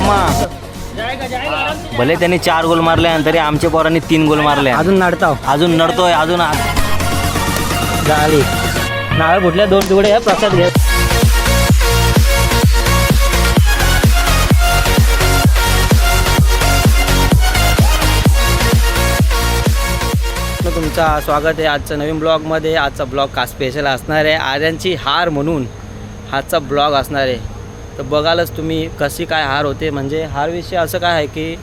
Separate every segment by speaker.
Speaker 1: मामा भले त्यांनी 4 गोल मारले आणि तरी आमच्या पोरांनी 3 गोल मारले.
Speaker 2: अजून
Speaker 1: नडतोय अजून
Speaker 2: झाली नारळ फुटल्या 2 तुकडे आहे प्रसाद घ्या. तुमचं स्वागत आहे आजच्या नवीन ब्लॉगमध्ये. आजचा ब्लॉग का स्पेशल असणार आहे, आर्यांची हार म्हणून आजचा ब्लॉग असणार आहे. तर बघालच तुम्ही कशी काय हार होते. म्हणजे हार विषय असं काय आहे की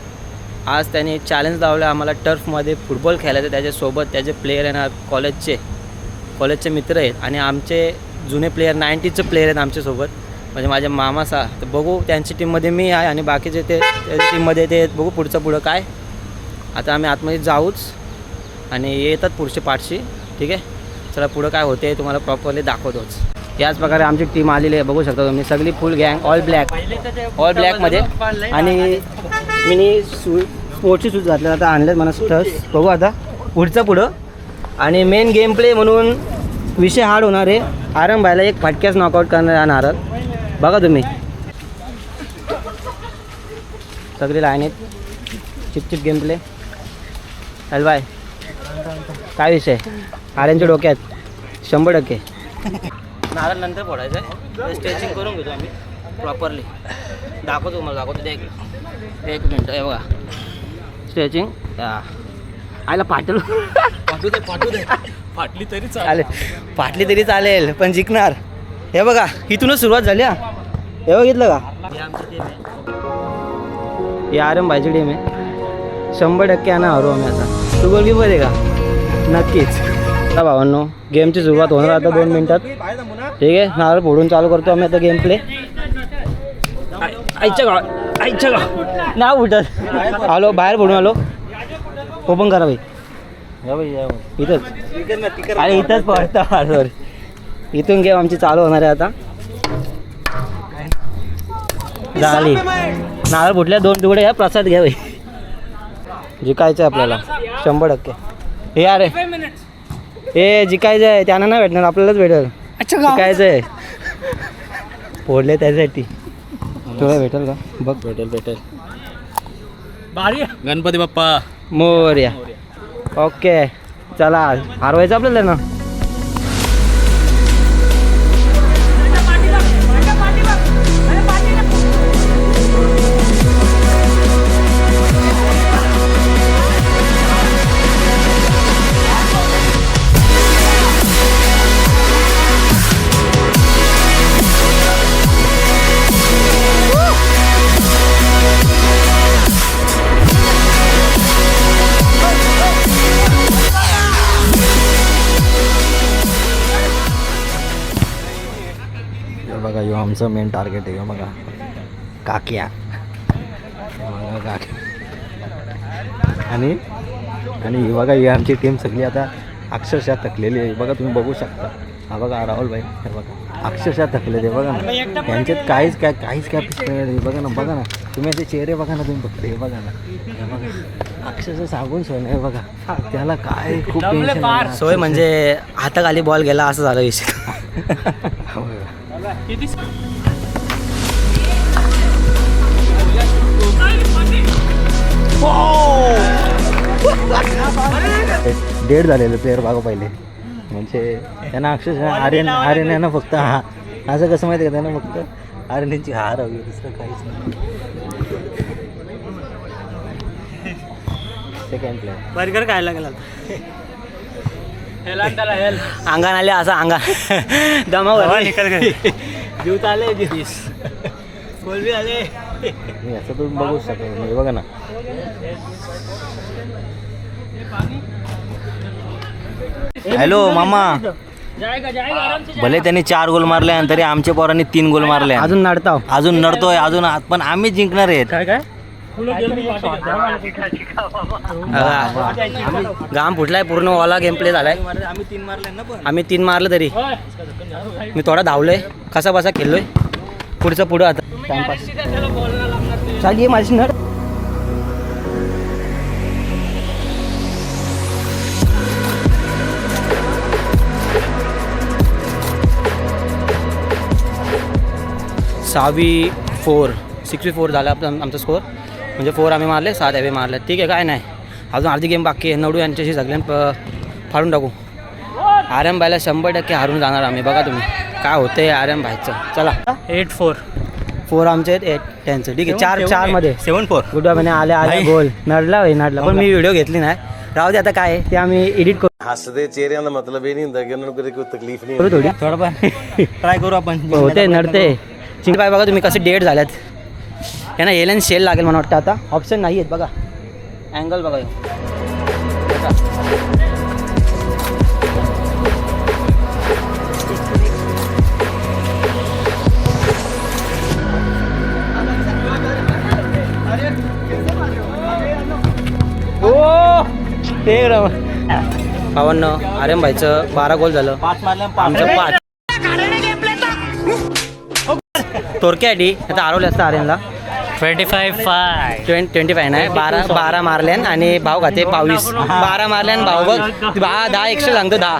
Speaker 2: आज त्याने चॅलेंज लावलं आम्हाला टर्फमध्ये फुटबॉल खेळायचं. त्याच्यासोबत त्याचे प्लेयर आहे ना कॉलेजचे मित्र आहेत आणि आमचे जुने प्लेयर 90चे प्लेयर आहेत आमच्यासोबत, म्हणजे माझ्या मामाचा. तर बघू त्यांची टीममध्ये मी आहे आणि बाकीचे ते त्याच्या टीममध्ये ते बघू पुढं काय. आता आम्ही आतमध्ये जाऊच आणि येतात पुढचे पाठशी. ठीक आहे, चला पुढं काय होते तुम्हाला प्रॉपरली दाखवतोच. याच प्रकारे आमची टीम आलेली आहे, बघू शकता तुम्ही. सगळी फुल गँग ऑल ब्लॅकमध्ये आणि मी स्पोर्टची शूज घातले आता आणलेत मला स्टर्स. बघू आता पुढं आणि मेन गेम प्ले म्हणून विषय हार्ड होणार आहे. आरम भाईला एक फटक्याच नॉकआउट करणार आहे नारळ. बघा तुम्ही सगळे लाईन आहेत, चिपचिप गेम प्ले. हॅल बाय काय विषय आर्यांच्या डोक्यात 100%. नारळ नंतर फोडायचं आहे, स्ट्रेचिंग करून घेतो आम्ही प्रॉपरली. दाखवतो तुम्हाला एक मिनटं. हे बघा स्ट्रेचिंग आयला पाठवू दे फाटली तरी चालेल पण जिंकणार. हे बघा इथूनच सुरुवात झाली. हे बघितलं का, ही आमची टीम आहे, ही आरम भाईची टीम आहे. 100% आणा हरू आम्ही आता. तू गोलकीपर आहे का? नक्कीच. आता भावांनो गेमची सुरुवात होणार आता 2 मिनिटात. ठीक आहे, नारळ फोडून चालू करतो आम्ही आता गेम प्ले. आईच्या गाव ना उठत आलो, बाहेर फोडून आलो. ओपन करा भाई. इथंच अरे इथंच पडतं. सॉरी, इथून गेम आमची चालू होणार आहे आता. झाली नारळ फुटल्या 2 तुकडे आहे प्रसाद घ्या भाई. जिकायचं आहे आपल्याला 100%. हे अरे हे जिकायचं आहे, त्यांना नाही भेटणार आपल्यालाच भेटेल. जिकायचं आहे, फोडले त्यासाठी. तुला भेटेल का बघ. भेटेल
Speaker 1: गणपती बाप्पा
Speaker 2: मोरया. ओके चला हरवायचं आपल्याला ना.
Speaker 1: बघा यो आमचं मेन टार्गेट आहे. बघा काक्या आणि ही बघा ही आमची टीम सगळी आता अक्षरशः थकलेली आहे. बघा तुम्ही बघू शकता. हा बघा राहुल भाई, हे बघा अक्षरशः थकले ते. बघा ना यांच्यात काहीच कॅपॅसिटी. बघा ना तुम्ही याचे चेहरे बघा ना तुम्ही फक्त. हे बघा ना, हे बघा अक्षरशः सांगून सोय नाही. बघा त्याला काय खूप टेन्शन
Speaker 2: सोय म्हणजे हाताखाली बॉल गेला असं झालं विषय.
Speaker 1: डेड झालेले प्लेअर बघा पहिले. म्हणजे त्यांना अक्षरशः आर्यन यांना फक्त असं कसं माहिती आहे का, त्यांना फक्त आर्यनची हार हवी, दुसरं काहीच नाही. सेकंड प्लेअर
Speaker 2: बर्गर खायला गेला अंगान आले असं अंगान दमावर निकल गए. ज्यूत आले दिस गोल भी आले.
Speaker 1: असं तुम्ही बघू शकता. हे बघा ना हॅलो मामा भले त्यांनी 4 गोल मारले आणि तरी आमच्या पोरांनी 3 गोल मारले.
Speaker 2: अजून
Speaker 1: नडतोय पण आम्ही जिंकणार आहेत.
Speaker 2: काय घाम फुटलाय पूर्ण. वाला गेम प्ले झालाय. आम्ही 3 मारले तरी मी थोडा धावलोय, कसा बसा खेळलोय. पुढं आता टाइमपास चालली माझी नड. सावी 4 6v4 झाला आमचा स्कोअर, म्हणजे 4 आम्ही मारले 7 ॲवे मारले. ठीक आहे, काय नाही, अजून अर्धी गेम बाकी आहे. नडू यांच्याशी सगळ्यांना फाडून टाकू. आर्यन भाईला 100% हारून जाणार आम्ही. बघा तुम्ही काय होते आर्यन भाईचं. चला
Speaker 3: 8-4
Speaker 2: 4 आमचे आहेत, 8 त्यांचं. ठीक आहे, 4 मध्ये
Speaker 1: 7-4.
Speaker 2: गुडवा म्हणे आले गोल नडला पण मी व्हिडिओ घेतली नाही. राहू दे, आता काय आहे ते आम्ही एडिट करू.
Speaker 4: हसदे चेहरे का मतलब ये नहीं होता कि उन्होंने कोई तकलीफ नहीं
Speaker 2: थोडी
Speaker 1: थोडंफार ट्राय करू आपण.
Speaker 2: होते नडते. चिंगबाई बघा तुम्ही कसे डेट झाल्यात. यांना एलन शेल लागेल मला वाटतं. आता ऑप्शन नाही आहेत बघा, अँगल बघा. पावन्न आर्यन भाईचं 12 गोल झालं,
Speaker 1: 5 मारल्या
Speaker 2: आमचं 5. थोडक्यासाठी आता हरवले असतं आर्यनला.
Speaker 3: 25-5
Speaker 2: 25 नाही, 12 मारल्यान आणि भाव खाते 22. 12 मारल्यान भाव बघ 10 एक्स्ट्रा सांगतो. 10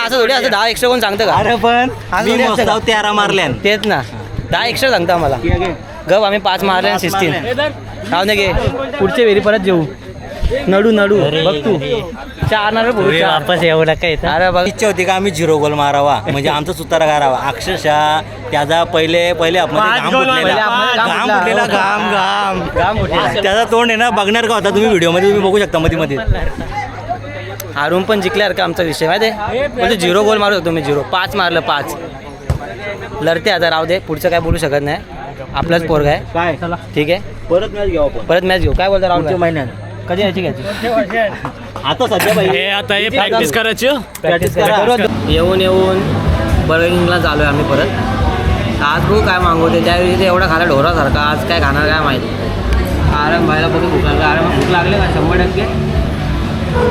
Speaker 2: असं थोडी असं 10 एक्स्ट्रा कोण सांगतं का?
Speaker 1: अरे पण
Speaker 2: आज
Speaker 1: मी
Speaker 2: थोडी
Speaker 1: मस्त
Speaker 2: असतं का?
Speaker 1: 13 मारल्यान.
Speaker 2: तेच ना, 10 एक्स्ट्रा सांगतो आम्हाला. गप आम्ही 5 मारल्यान 16. राहू दे गे, पुढच्या वेळी परत जेऊ. नडू बघ तू 4 नारळ फोडू, 4.
Speaker 3: वापस एवढा काय
Speaker 2: अरे बघ,
Speaker 1: इच्छा होती का आम्ही 0 गोल मारावा, म्हणजे आमचा सुतारा करावा. अक्षरशः त्याचा पहिले आपण घाम फुटलेला घाम त्याचा तोंड आहे ना बघणार का होता तुम्ही व्हिडिओमध्ये, तुम्ही बघू शकता मध्ये
Speaker 2: हारून पण जिंकल्यावर का आमचा विषय माहिती आहे. म्हणजे 0 गोल मारू शकतो मी. 0 5 मारलं 5 लढते. आता राहू दे, पुढचं काय बोलू शकत नाही, आपलाच पोरगा आहे.
Speaker 1: काय
Speaker 2: ठीक आहे,
Speaker 1: परत मॅच घेऊ आपण
Speaker 2: परत मॅच घेऊ. काय बोलता राहुल भाई?
Speaker 1: महिन्यात
Speaker 2: कधी यायची घ्यायची
Speaker 1: आता सध्या भाई
Speaker 3: आता हे प्रॅक्टिस करायची.
Speaker 1: प्रॅक्टिस करा.
Speaker 2: येऊन बर्गर किंगला चालू आहे आम्ही परत. आज बघू काय मागवते. त्यावेळी ते एवढा खाला ढोरासारखा, आज काय खाणार काय माहिती. आराम व्हायला बघू भूक लागली. आराम भूक लागले का 100%.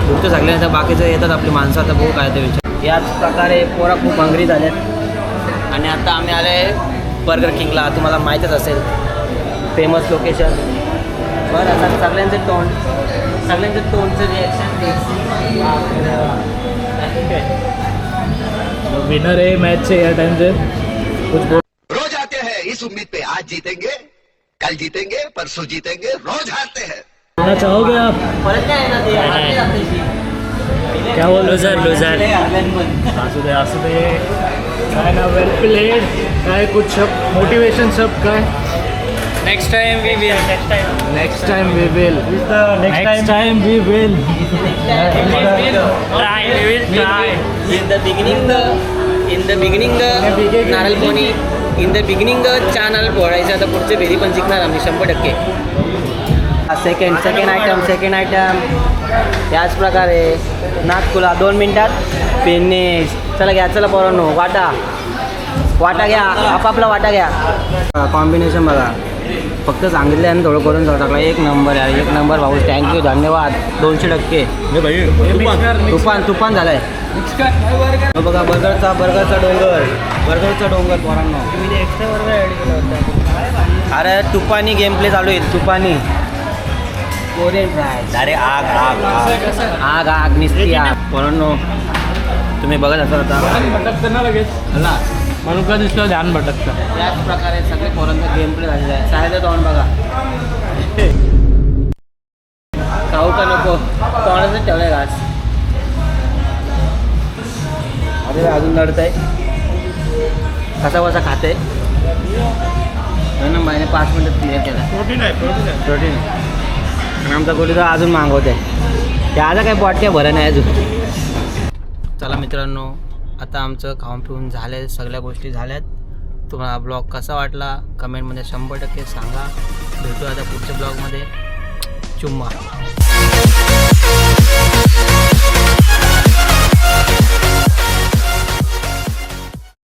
Speaker 2: भूक तर सगळे तर बाकीचं येतात आपली माणसं. आता बघू काय ते विचार. याच प्रकारे पोरा खूप हंगरी झाल्यात आणि आता आम्ही आले बर्गर किंगला. तुम्हाला माहीतच असेल, फेमस लोकेशन. बरं, आता सगळ्यांचं तोंडचं रिॲक्शन.
Speaker 3: विनर है मैच से या टाइम से कुछ बोल.
Speaker 5: रोज आते हैं इस उम्मीद पे आज जीतेंगे, कल जीतेंगे, परसों जीतेंगे, रोज हारते हैं.
Speaker 3: बोलना चाहोगे आप?
Speaker 2: परत काय येणार ते? हारते जाते.
Speaker 3: क्या बोल लूजर असू दे काय ना. वेल प्लेड काय कुछ मोटिवेशन सब काय. Next time we will. Next time we will try.
Speaker 2: In the beginning नारळ पोणी. इन द बिगिनिंग चहा नारळ फोडायचं. आता पुढचे फेरी पण जिंकणार आम्ही 100%. सेकंड आयटम याच प्रकारे नागपुला 2 मिनिटात फिनिश. चला घ्या, चला पोरांनो, वाटा घ्या, आपापला वाटा घ्या. कॉम्बिनेशन बघा, फक्त सांगितलं आणि थोडं करून जाऊ टाकला. 1 नंबर यार, 1 नंबर भाऊ. थँक्यू, धन्यवाद. 200%. तुफान झालाय. बघा बर्गरचा डोंगर पोरांनो. अरे तुपानी गेम प्ले चालू आहे. तुपानी कोरियन फ्राय.
Speaker 1: अरे आग
Speaker 2: निसती आग. पोरांनो तुम्ही बघत असाल आता.
Speaker 3: भटकतं ना लगेच म्हणून का दिसलं ध्यान भटकतं.
Speaker 2: त्याच प्रकारे सगळे पोरांचा गेम प्ले झालेला आहे. सायदा तोंड बघा. खाऊ का नको, तोंडाचं ठेवलंय घास. अरे अजून लढत आहे. कसा खाते ना. महिने 5 मिनिटात क्लिअर केला. प्रोटीन आणि आमचा गोली तर अजून मागवते. त्याचा काही पॉट काय भरं नाही अजून. चला मित्रांनो, आता आमचं खाऊन पिऊन झालं, सगळ्या गोष्टी झाल्यात. तुम्हाला ब्लॉग कसा वाटला कमेंटमध्ये 100% सांगा. भेटू आता पुढच्या ब्लॉगमध्ये. चुम्मा.